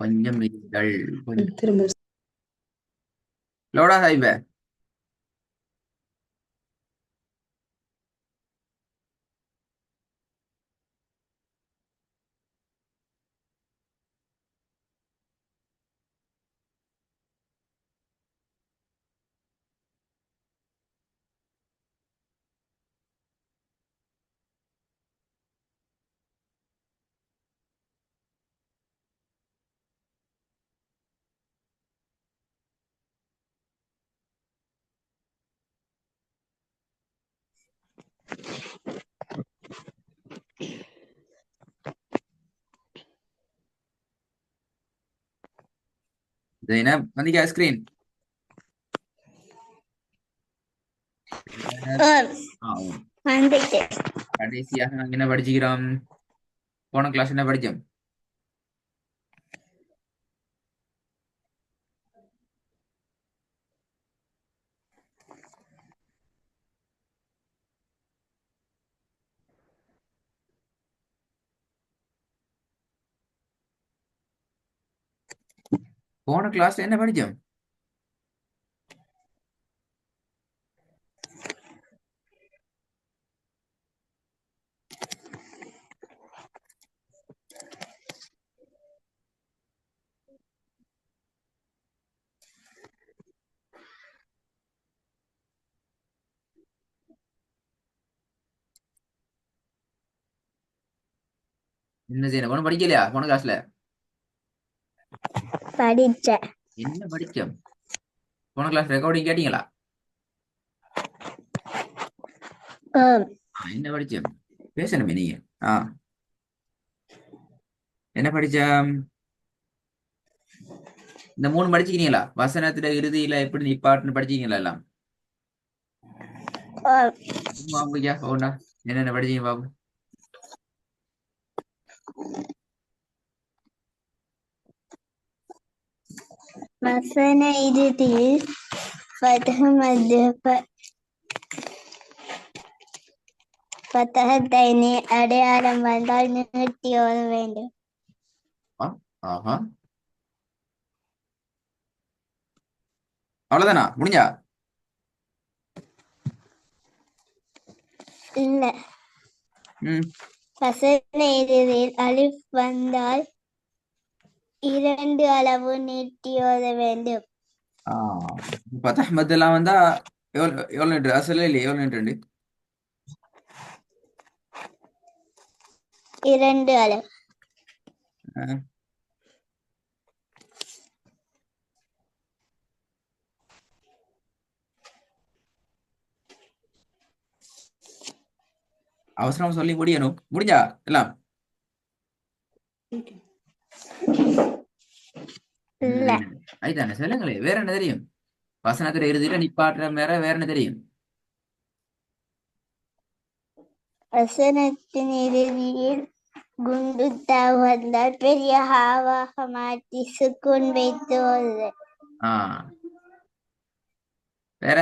கொஞ்சம் இருங்கள். கொஞ்சம் திரும்ப லோடா ஹைவே. ஜெயினப் வந்திக்கா ஸ்கிரீன். வந்துட்டு கடைசியாக நாங்க என்ன படிச்சுக்கிறோம்? போன கிளாஸ் என்ன படிச்சோம்? போன கிளாஸ்ல என்ன படிச்சோம்? என்ன செய்யணும்? ஒன்றும் படிக்கலையா போன கிளாஸ்ல? படிச்சேன். என்ன படிச்சோம்? போன கிளாஸ் ரெக்கார்டிங் கேட்டீங்களா? என்ன படிச்சோம்? பேசணுமே நீங்க. ஆ என்ன படிச்சோம்? இந்த மூணு படிச்சுக்கிறீங்களா? வசனத்துல இறுதியில எப்படி நிப்பாட்டுன்னு படிச்சீங்களா எல்லாம்? பாபுயா ஓண்டா என்னென்ன படிச்சீங்க பாபு? வசன இறுதியில் பத்தகத்தைனி அடையாளம் வந்தால் நிறுத்தி ஓத வேண்டும். ஆ, ஆஹா, அவ்வளவுதானா? முடிஞ்சா? இல்ல, ம். வசன இறுதியில் அலிஃப் வந்தால் 2 அளவு நீட்டி ஓத வேண்டும். ஆ பத்தா மத்தெல்லாம் வந்தா எவ்வளவு நின்று அசல இல்லையே எவ்வளவு நின்று? 2 அளவு. அவசரம் சொல்லி முடியணும். முடிஞ்சா எல்லாம்? இல்ல, அதுதானே சொல்லுங்களே, வேற என்ன தெரியும்? வசனத்துல இறுதியில நிப்பாட்டுற வேற என்ன தெரியும்? வசனத்தின் இறுதியில் குண்டுத்தா வந்தால் பெரிய ஹாவாக மாற்றி சுக்குன் வைத்து ஓதுதல். ஆ வேற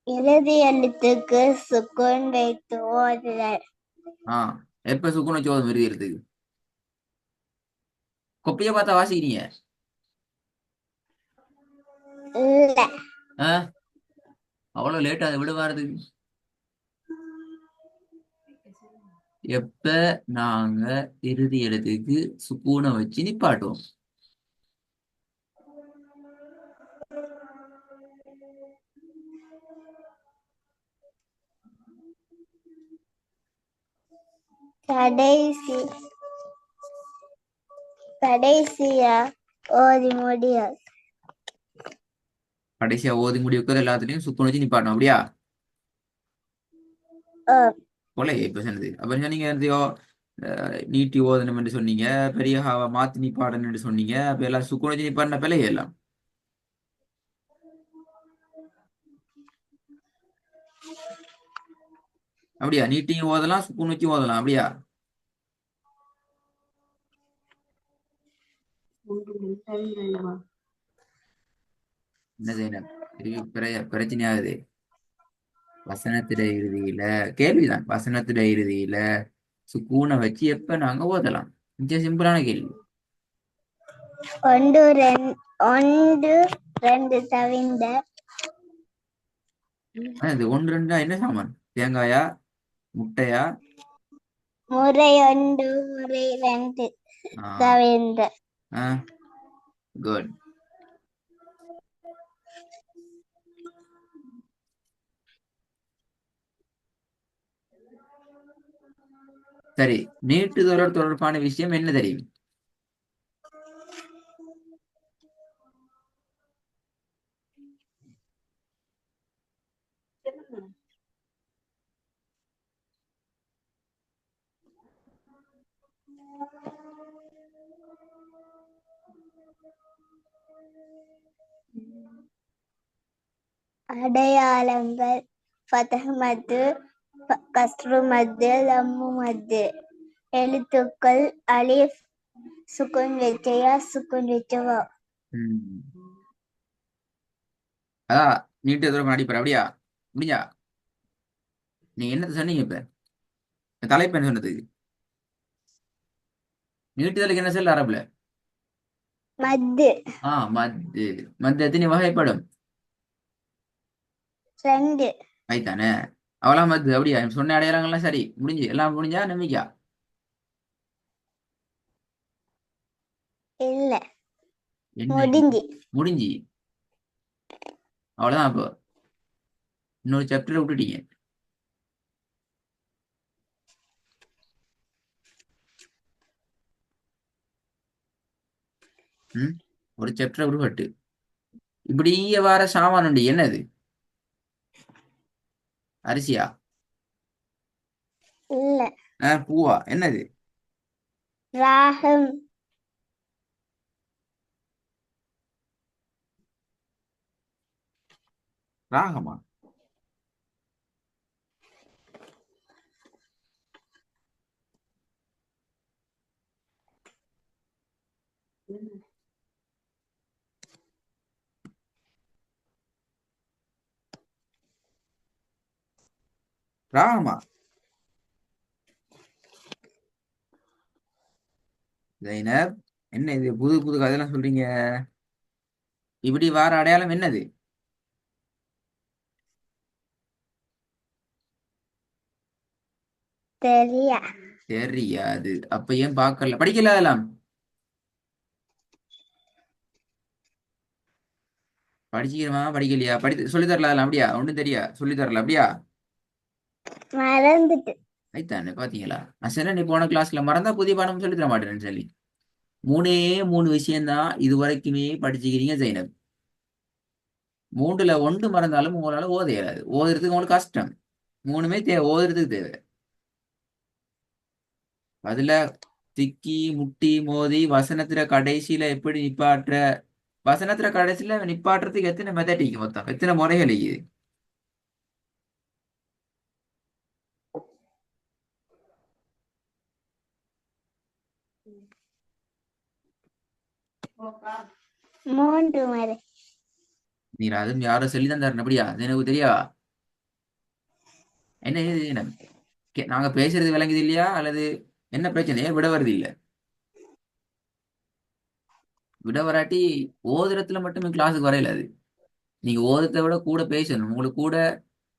இறுதி எழுத்துக்கு சுக்குன் வைத்து ஓதுதல். ஆ எப்ப சுக்குன சோதம் இறுதியறதுக்கு? கொப்பைய பார்த்தா வாசிக்கிறீங்க? இல்ல, ஆ அவ்வளவு லேட்டா அதை விடுவாரதுக்கு? எப்ப நாங்க இறுதி எழுத்துக்கு சுக்கூனை வச்சு நிப்பாட்டுவோம்? கடைசியா ஓதி முடியாது. கடைசியா ஓதி முடிவுக்கிறது எல்லாத்துலயும் சுக்கூனை வச்சு நிப்பாட்டணும் அப்படியா? போல இப்ப சொன்னது அப்ப சொன்னீங்க எதையோ நீட்டி ஓதனம் என்று சொன்னீங்க, பெரிய ஹாவா மாத்தி நிப்பாடணும் என்று சொன்னீங்க. அப்ப எல்லாம் சுக்கூனை வச்சு நிப்பாட்டின பிள்ளையே எல்லாம் அப்படியா? நீட்டியும் ஓதலாம் சுக்கூன் வச்சு ஓதலாம் அப்படியா? என்ன செய்யணும்? இது பிரச்சனையாகுது. வசனத்திட இறுதியில கேள்விதான். வசனத்திட இறுதியில சுக்கூனை வச்சு எப்ப நாங்க ஓதலாம்? மிக சிம்பிளான கேள்வி. ஒன்று ஒன்று ரெண்டு தவிந்த இது ஒன்று ரெண்டா என்ன சாமான்? தேங்காயா, முட்டையா? முறை ஒன்று முறை ரெண்டு ஆ தவிந்த ஆ குட். சரி, நீட்டுதலோடு தொடர்பான விஷயம் என்ன தெரியும்? அடையாளங்கள் ஃபதஹ் மத்து கஸ்ரு மத்து லம்மு மத்து. எழுத்துக்கள் அலிஃப் சுக்குன் வெச்சையா சுக்குன் வெச்சவா. ம். அதான் நீட்டு தொடர்பான அடிப்படை. அப்படியா? முடிஞ்சா? நீங்க என்னத்த சொன்னீங்க இப்ப? தலைப்பு என்ன சொன்னதுக்கு? நீட்டுதலுக்கு என்ன சொல்ல அரபுல? மத்து மத்து. மத்து எத்தனை வகைப்படும்? ரெண்டு. ஐத்தானே. அவலாம் மத்து. அப்படியா? சொன்ன அடையாளங்கள்லாம் சரி முடிஞ்சு எல்லாம் முடிஞ்சா நம்பிக்கா? இல்ல என்ன முடிஞ்சு. முடிஞ்சு? அவ்வளவுதான். அப்போ இன்னொரு சாப்டர் விட்டுட்டீங்க. ம். ஒரு சாப்டர் விடுபட்டு இப்படியே வார சாமான் உண்டு. என்னது? அரிசியா? இல்ல பூவா? என்னது? ராகம் ராகமா? ராகமா? ஜைனப், என்ன இது புது புது கதையெல்லாம் சொல்றீங்க? இப்படி வார அடையாளம் என்னது? தெரியா. தெரியாது. அப்ப ஏன் பார்க்கல படிக்கல அதெல்லாம்? படிச்சுக்கிறமா படிக்கலையா? சொல்லி தரல அதெல்லாம்? அப்படியா? ஒன்றும் தெரியா சொல்லி தரல? அப்படியா? மறந்துட்டு. ஐத்தானே பாத்தீங்களா? நான் சொன்னேன், நீ போன கிளாஸ்ல மறந்தா புதிய பாடம் சொல்லி தர மாட்டேன்னு சொல்லி. மூணே மூணு விஷயம்தான் இது வரைக்குமே படிச்சுக்கிறீங்க ஜெயினப். மூன்றுல ஒன்று மறந்தாலும் உங்களால ஓத இயலாது. ஓதுறதுக்கு உங்களுக்கு கஷ்டம். மூணுமே ஓதுறதுக்கு தேவை. அதுல திக்கி முட்டி மோதி வசனத்துல கடைசியில எப்படி நிப்பாட்டுற? வசனத்துல கடைசியில நிப்பாட்டுறதுக்கு எத்தனை மெத்தடிக் மொத்தம் எத்தனை முறைகள் இருக்குது? மூன்று முறை. நீ அதுவும் யாரும் சொல்லிதான் தரணும். அப்படியா? அது எனக்கு தெரியா? என்ன இது என்ன? நாங்க பேசுறது விளங்குது இல்லையா அல்லது என்ன பிரச்சனையே விட வருது இல்ல? விட வராட்டி ஓதுறதுல மட்டுமே கிளாஸுக்கு வரையில அது. நீங்க ஓதுறதை விட கூட பேசணும். உங்களுக்கு கூட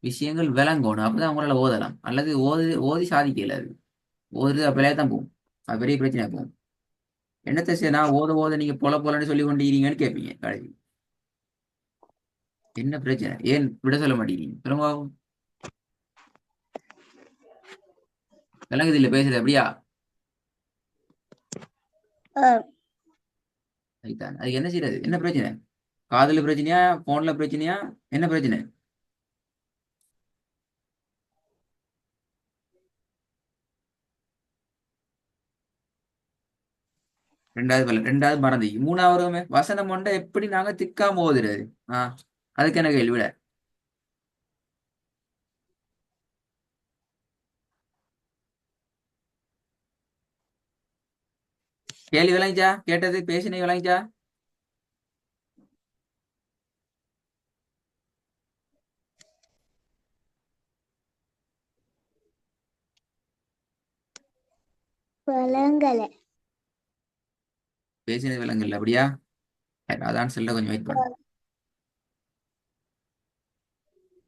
விஷயங்கள் விளங்கணும். அப்பதான் உங்களால ஓதலாம். அல்லது ஓதி சாதிக்க இயலாது. ஓதுறது அப்படியே தான் போகும். அது பெரிய பிரச்சனையா போகும். என்னத்தை சரி நான் ஓத ஓத நீங்க பொல பொலன்னு சொல்லி கொண்டிருக்கீங்கன்னு கேட்பீங்க கடைசி. என்ன பிரச்சனை? ஏன் விட சொல்ல மாட்டேங்கிறீங்க? சொல்லுங்க பாப்போம். விளங்குது இல்ல பேசுறது? அப்படியா? அதுதான். அதுக்கு என்ன செய்யறது? என்ன பிரச்சனை? காதுல பிரச்சனையா? போன்ல பிரச்சனையா? என்ன பிரச்சனை? ரெண்டாவது மறந்து மூணாவது வசனம் கொண்ட எப்படி நாங்க திக்காம ஓதுறது? ஆஹ் அதுக்கு என்ன கேள்வி விட? கேள்வி விளங்கிச்சா? கேட்டது பேசினே விளங்கிச்சா? விளங்கல. பேசினது விலங்கு இல்லை அப்படியா? சரி, அதான் சொல்ல கொஞ்சம் வெயிட் பண்ணு.